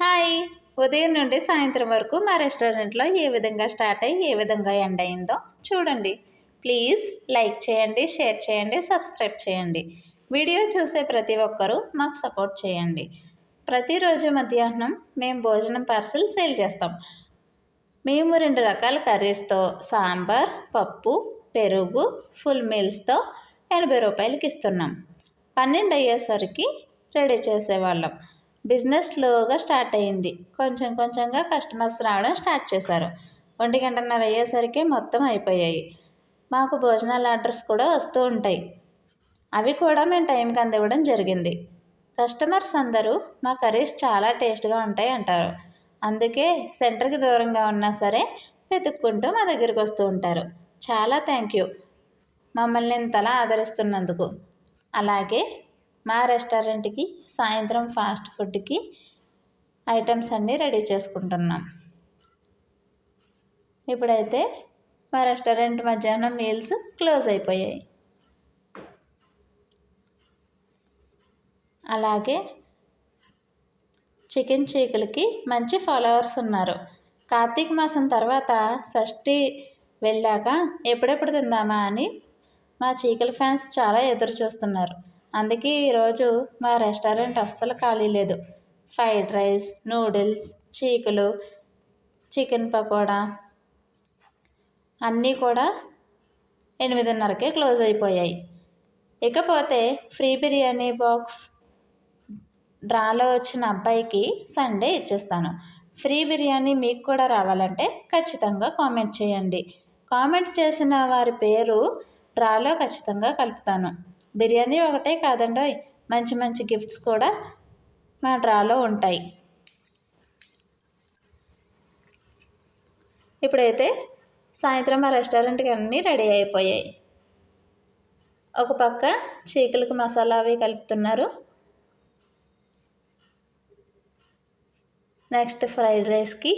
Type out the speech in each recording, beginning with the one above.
Hi! ఉదయం నుండి సాయంత్రం వరకు మా రెస్టారెంట్లో ఏ విధంగా స్టార్ట్ అయ్యి ఏ విధంగా ఎండ్ అయిందో చూడండి. ప్లీజ్ లైక్ చేయండి, షేర్ చేయండి, సబ్స్క్రైబ్ చేయండి. వీడియో చూసే ప్రతి ఒక్కరూ మాకు సపోర్ట్ చేయండి. ప్రతిరోజు మధ్యాహ్నం మేము భోజనం పార్సిల్ సేల్ చేస్తాం. మేము 2 రకాల కర్రీస్తో సాంబార్, పప్పు, పెరుగు, ఫుల్ మీల్స్తో 80 రూపాయలకి ఇస్తున్నాం. 12 అయ్యేసరికి రెడీ చేసేవాళ్ళం. బిజినెస్ స్లోగా స్టార్ట్ అయ్యింది. కొంచెం కొంచెంగా కస్టమర్స్ రావడం స్టార్ట్ చేశారు. 1:30 అయ్యేసరికి మొత్తం అయిపోయాయి. మాకు భోజనాల ఆర్డర్స్ కూడా వస్తూ ఉంటాయి. అవి కూడా మేము టైంకి అందివ్వడం జరిగింది. కస్టమర్స్ అందరూ మా కర్రీస్ చాలా టేస్ట్గా ఉంటాయి అంటారు. అందుకే సెంటర్కి దూరంగా ఉన్నా సరే వెతుక్కుంటూ మా దగ్గరికి వస్తూ ఉంటారు. చాలా థ్యాంక్ యూ మమ్మల్ని ఇంతలా ఆదరిస్తున్నందుకు. అలాగే మా రెస్టారెంట్కి సాయంత్రం ఫాస్ట్ ఫుడ్కి ఐటమ్స్ అన్నీ రెడీ చేసుకుంటున్నాం. ఇప్పుడైతే మా రెస్టారెంట్ మధ్యాహ్నం మీల్స్ క్లోజ్ అయిపోయాయి. అలాగే చికెన్ చీకులకి మంచి ఫాలోవర్స్ ఉన్నారు. కార్తీక మాసం తర్వాత షష్ఠి వెళ్ళాక ఎప్పుడెప్పుడు తిందామా అని మా చీకుల ఫ్యాన్స్ చాలా ఎదురు చూస్తున్నారు. అందుకే ఈరోజు మా రెస్టారెంట్ అస్సలు ఖాళీ లేదు. ఫ్రైడ్ రైస్, నూడిల్స్, చీకులు, చికెన్ పకోడా అన్నీ కూడా 8:30కే క్లోజ్ అయిపోయాయి. ఇకపోతే ఫ్రీ బిర్యానీ బాక్స్ డ్రాలో వచ్చిన అబ్బాయికి సండే ఇచ్చేస్తాను. ఫ్రీ బిర్యానీ మీకు కూడా రావాలంటే ఖచ్చితంగా కామెంట్ చేయండి. కామెంట్ చేసిన వారి పేరు డ్రాలో ఖచ్చితంగా కలుపుతాను. బిర్యానీ ఒకటే కాదండోయ్, మంచి మంచి గిఫ్ట్స్ కూడా మా డ్రాలో ఉంటాయి. ఇప్పుడైతే సాయంత్రం మా రెస్టారెంట్కి అన్నీ రెడీ అయిపోయాయి. ఒక పక్క చీకులకి మసాలా అవి కలుపుతున్నారు. నెక్స్ట్ ఫ్రైడ్ రైస్కి,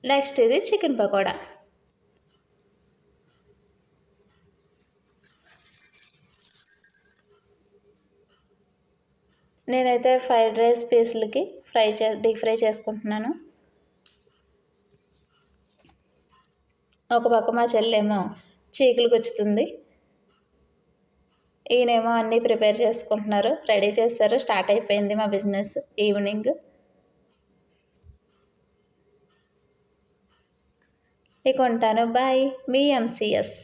నెక్స్ట్ ఇది చికెన్ పకోడా. నేనైతే ఫ్రైడ్ రైస్ పీసులకి డీప్ ఫ్రై చేసుకుంటున్నాను. ఒక పక్క మా చెల్లేమో చీకులు గుచ్చుతుంది. ఈయనేమో అన్నీ ప్రిపేర్ చేసుకుంటున్నారు. రెడీ చేస్తారు. స్టార్ట్ అయిపోయింది మా బిజినెస్ ఈవినింగ్. ఇక ఉంటాను. బాయ్. మీ ఎంసీఎస్.